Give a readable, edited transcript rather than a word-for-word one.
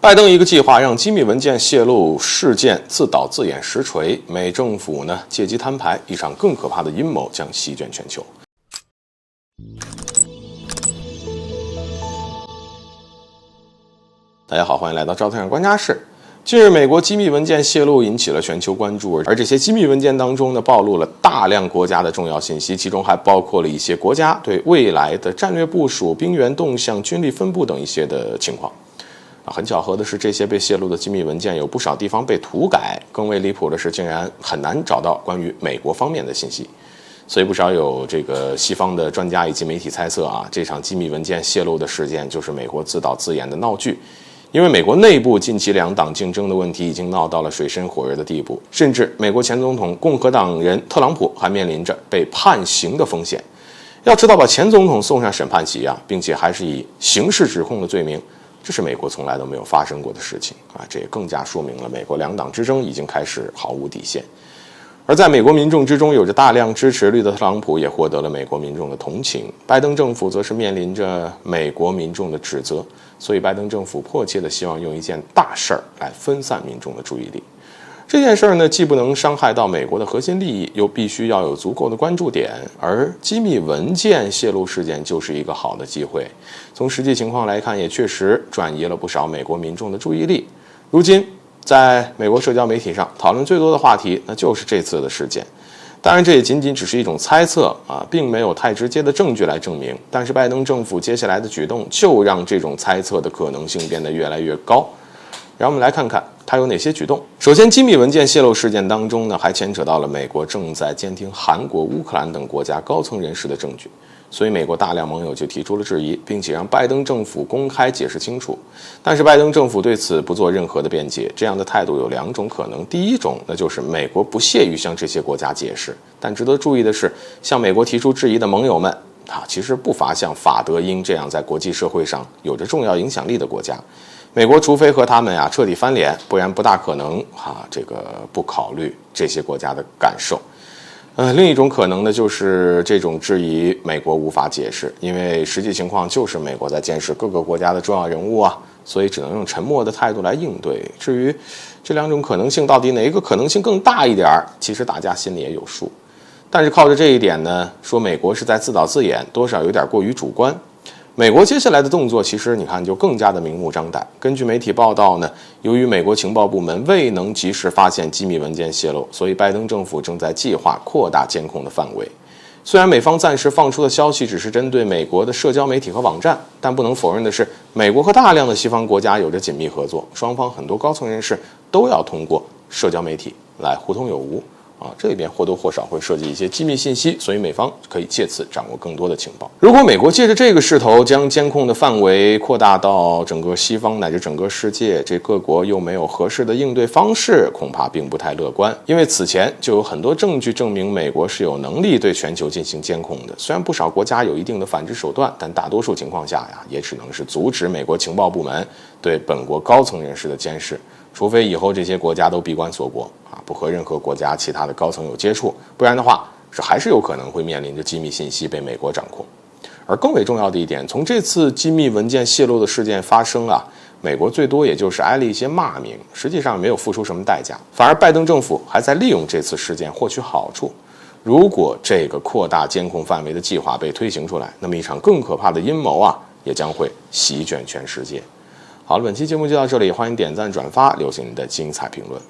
拜登一个计划让机密文件泄露事件自导自演实锤，美政府呢借机摊牌，一场更可怕的阴谋将席卷全球。大家好，欢迎来到赵太阳观察室。近日，美国机密文件泄露引起了全球关注，而这些机密文件当中呢，暴露了大量国家的重要信息，其中还包括了一些国家对未来的战略部署、兵源动向、军力分布等一些的情况。很巧合的是，这些被泄露的机密文件有不少地方被涂改，更为离谱的是，竟然很难找到关于美国方面的信息。所以不少有这个西方的专家以及媒体猜测这场机密文件泄露的事件就是美国自导自演的闹剧。因为美国内部近期两党竞争的问题已经闹到了水深火热的地步，甚至美国前总统共和党人特朗普还面临着被判刑的风险。要知道，把前总统送上审判席并且还是以刑事指控的罪名，这是美国从来都没有发生过的事情这也更加说明了美国两党之争已经开始毫无底线。而在美国民众之中有着大量支持率的特朗普也获得了美国民众的同情，拜登政府则是面临着美国民众的指责，所以拜登政府迫切的希望用一件大事来分散民众的注意力。这件事呢，既不能伤害到美国的核心利益，又必须要有足够的关注点，而机密文件泄露事件就是一个好的机会。从实际情况来看，也确实转移了不少美国民众的注意力。如今在美国社交媒体上讨论最多的话题，那就是这次的事件。当然，这也仅仅只是一种猜测并没有太直接的证据来证明。但是拜登政府接下来的举动，就让这种猜测的可能性变得越来越高。让我们来看看它有哪些举动。首先，机密文件泄露事件当中呢，还牵扯到了美国正在监听韩国、乌克兰等国家高层人士的证据。所以美国大量盟友就提出了质疑，并且让拜登政府公开解释清楚。但是拜登政府对此不做任何的辩解，这样的态度有两种可能。第一种，那就是美国不屑于向这些国家解释。但值得注意的是，向美国提出质疑的盟友们其实不乏像法德英这样在国际社会上有着重要影响力的国家。美国除非和他们彻底翻脸，不然不大可能这个不考虑这些国家的感受。另一种可能呢，就是这种质疑美国无法解释，因为实际情况就是美国在监视各个国家的重要人物所以只能用沉默的态度来应对。至于这两种可能性到底哪一个可能性更大一点，其实大家心里也有数。但是靠着这一点呢，说美国是在自导自演，多少有点过于主观。美国接下来的动作，其实你看就更加的明目张胆。根据媒体报道呢，由于美国情报部门未能及时发现机密文件泄露，所以拜登政府正在计划扩大监控的范围。虽然美方暂时放出的消息只是针对美国的社交媒体和网站，但不能否认的是，美国和大量的西方国家有着紧密合作，双方很多高层人士都要通过社交媒体来互通有无。这里边或多或少会涉及一些机密信息，所以美方可以借此掌握更多的情报。如果美国借着这个势头将监控的范围扩大到整个西方乃至整个世界，这各国又没有合适的应对方式，恐怕并不太乐观。因为此前就有很多证据证明美国是有能力对全球进行监控的。虽然不少国家有一定的反制手段，但大多数情况下也只能是阻止美国情报部门对本国高层人士的监视，除非以后这些国家都闭关锁国不和任何国家其他的高层有接触，不然的话还是有可能会面临着机密信息被美国掌控。而更为重要的一点，从这次机密文件泄露的事件发生美国最多也就是挨了一些骂名，实际上没有付出什么代价，反而拜登政府还在利用这次事件获取好处。如果这个扩大监控范围的计划被推行出来，那么一场更可怕的阴谋也将会席卷全世界。好了，本期节目就到这里，欢迎点赞转发，留下你的精彩评论。